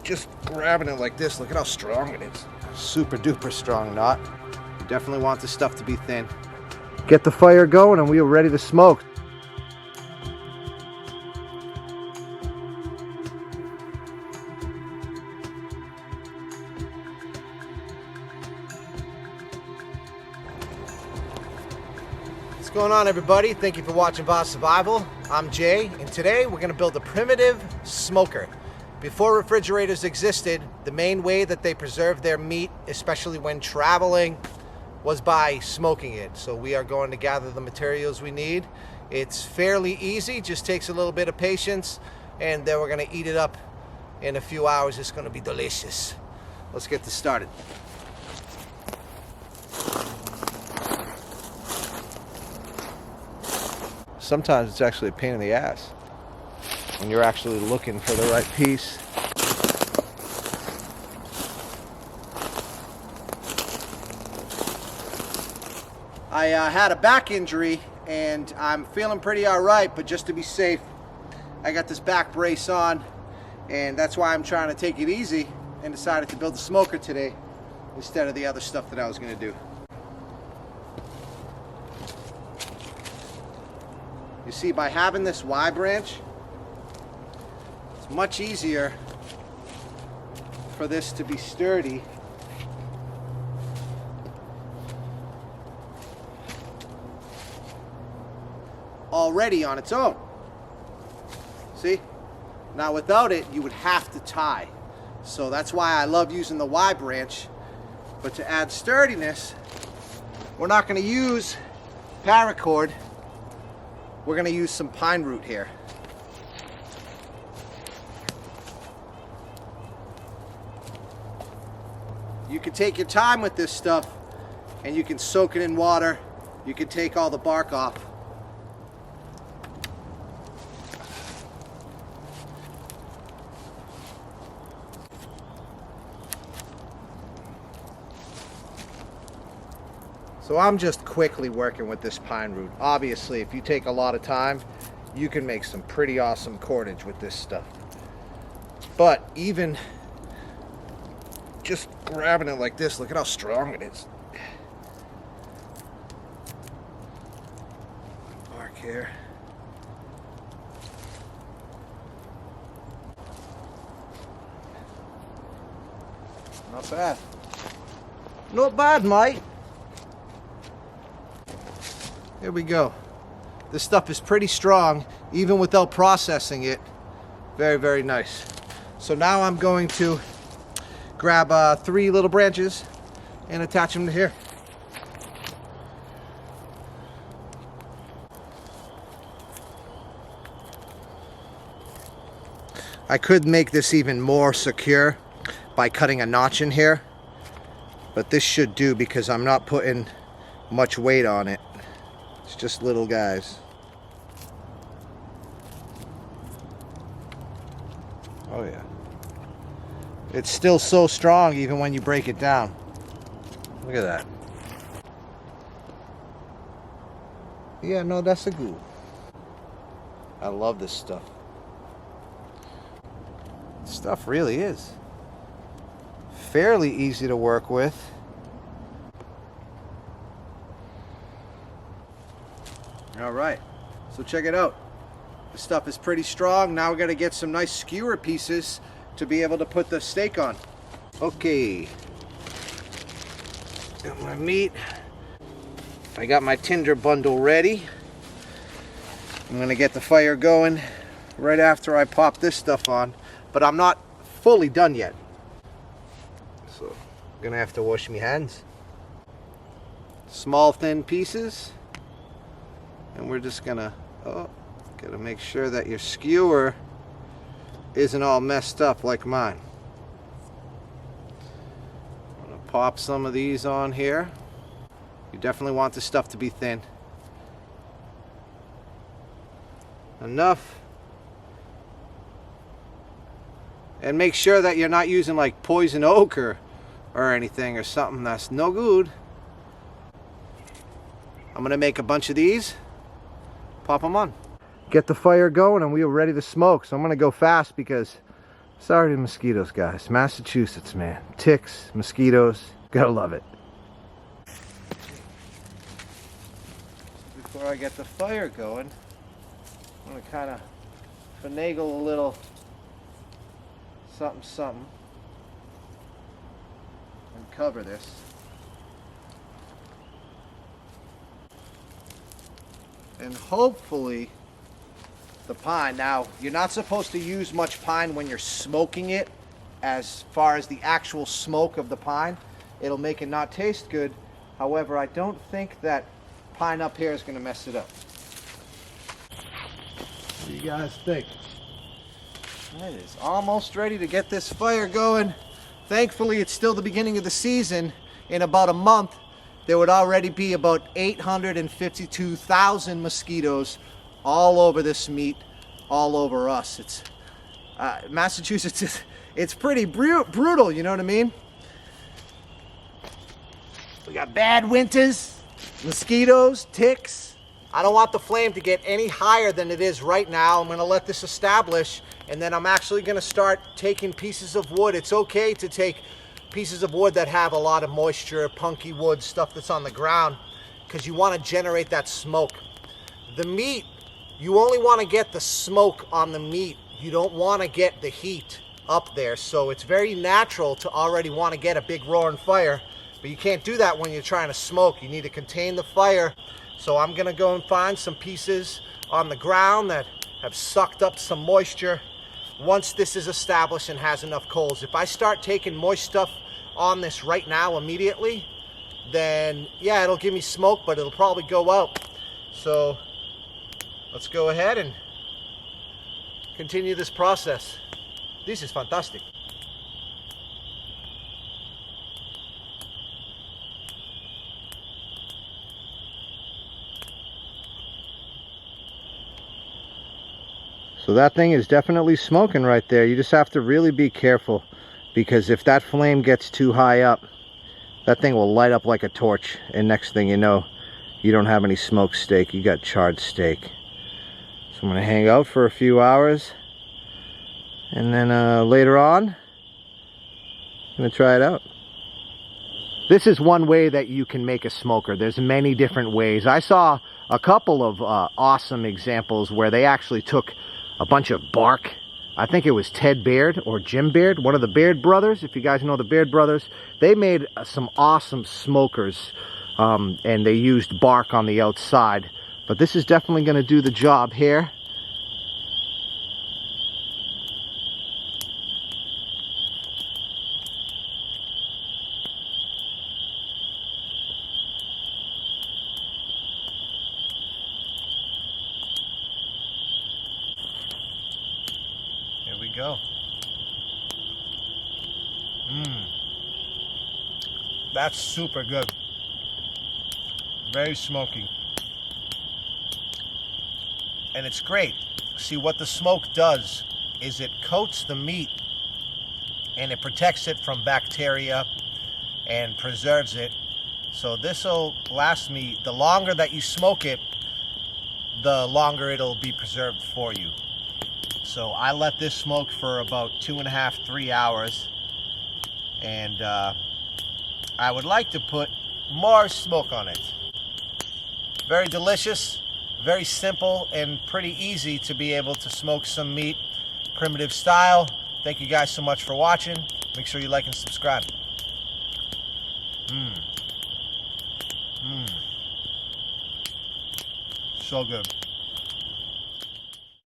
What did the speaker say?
just grabbing it like this. Look at how strong it is. Super duper strong knot. You definitely want this stuff to be thin. Get the fire going and we are ready to smoke. What's going on, everybody? Thank you for watching Boss Survival. I'm Jay, and today we're going to build a primitive smoker. Before refrigerators existed, the main way that they preserved their meat, especially when traveling, was by smoking it. So we are going to gather the materials we need. It's fairly easy, just takes a little bit of patience, and then we're going to eat it up in a few hours. It's going to be delicious. Let's get this started. Sometimes it's actually a pain in the ass when you're actually looking for the right piece. I had a back injury and I'm feeling pretty alright, but just to be safe, I got this back brace on, and that's why I'm trying to take it easy and decided to build a smoker today instead of the other stuff that I was going to do. You see, by having this Y branch, it's much easier for this to be sturdy. Already on its own. See? Now without it, you would have to tie. So that's why I love using the Y branch. But to add sturdiness, we're not going to use paracord. We're going to use some pine root here. You can take your time with this stuff and you can soak it in water. You can take all the bark off. So I'm just quickly working with this pine root. Obviously, if you take a lot of time, you can make some pretty awesome cordage with this stuff. But even just grabbing it like this, look at how strong it is. Bark here. Not bad. Not bad, mate. Here we go. This stuff is pretty strong, even without processing it. Very, very nice. So now I'm going to grab 3 little branches and attach them to here. I could make this even more secure by cutting a notch in here, but this should do because I'm not putting much weight on it. It's just little guys. Oh yeah. It's still so strong even when you break it down. Look at that. Yeah, no, that's a good. I love this stuff. This stuff really is fairly easy to work with. All right, so check it out. This stuff is pretty strong. Now we're gonna get some nice skewer pieces to be able to put the steak on. Okay, got my meat. I got my tinder bundle ready. I'm gonna get the fire going right after I pop this stuff on, but I'm not fully done yet. So I'm gonna have to wash my hands. Small thin pieces. And we're just gonna, gotta make sure that your skewer isn't all messed up like mine. I'm gonna pop some of these on here. You definitely want this stuff to be thin. Enough. And make sure that you're not using like poison oak or anything or something that's no good. I'm gonna make a bunch of these. Pop them on. Get the fire going and we are ready to smoke. So I'm gonna go fast because Sorry to mosquitoes, guys. Massachusetts, man. Ticks, mosquitoes, gotta love it. Before I get the fire going, I'm gonna kind of finagle a little something and cover this. And hopefully the pine, now you're not supposed to use much pine when you're smoking it as far as the actual smoke of the pine. It'll make it not taste good. However, I don't think that pine up here is going to mess it up. What do you guys think? It is almost ready to get this fire going. Thankfully, it's still the beginning of the season. In about a month, there would already be about 852,000 mosquitoes all over this meat, all over us. It's Massachusetts. It's pretty brutal, you know what I mean? We got bad winters, mosquitoes, ticks. I don't want the flame to get any higher than it is right now. I'm going to let this establish, and then I'm actually going to start taking pieces of wood. It's okay to take pieces of wood that have a lot of moisture, punky wood, stuff that's on the ground, because you want to generate that smoke. The meat, you only want to get the smoke on the meat. You don't want to get the heat up there. So it's very natural to already want to get a big roaring fire, but you can't do that when you're trying to smoke. You need to contain the fire. So I'm going to go and find some pieces on the ground that have sucked up some moisture. Once this is established and has enough coals, if I start taking moist stuff on this right now immediately, then yeah, it'll give me smoke, but it'll probably go out. So let's go ahead and continue this process. This is fantastic. So that thing is definitely smoking right there. You just have to really be careful, because if that flame gets too high up, that thing will light up like a torch, and next thing you know, you don't have any smoked steak, you got charred steak. So I'm going to hang out for a few hours, and then later on, I'm going to try it out. This is one way that you can make a smoker. There's many different ways. I saw a couple of awesome examples where they actually took a bunch of bark. I think it was Ted Baird or Jim Baird, one of the Baird brothers. If you guys know the Baird brothers, they made some awesome smokers, and they used bark on the outside. But this is definitely going to do the job here. Here we go. That's super good. Very smoky. And it's great. See, what the smoke does is it coats the meat and it protects it from bacteria and preserves it. So this will last me, the longer that you smoke it, the longer it'll be preserved for you. So I let this smoke for about 2.5 to 3 hours, and I would like to put more smoke on it. Very delicious, very simple, and pretty easy to be able to smoke some meat primitive style. Thank you guys so much for watching. Make sure you like and subscribe. So good.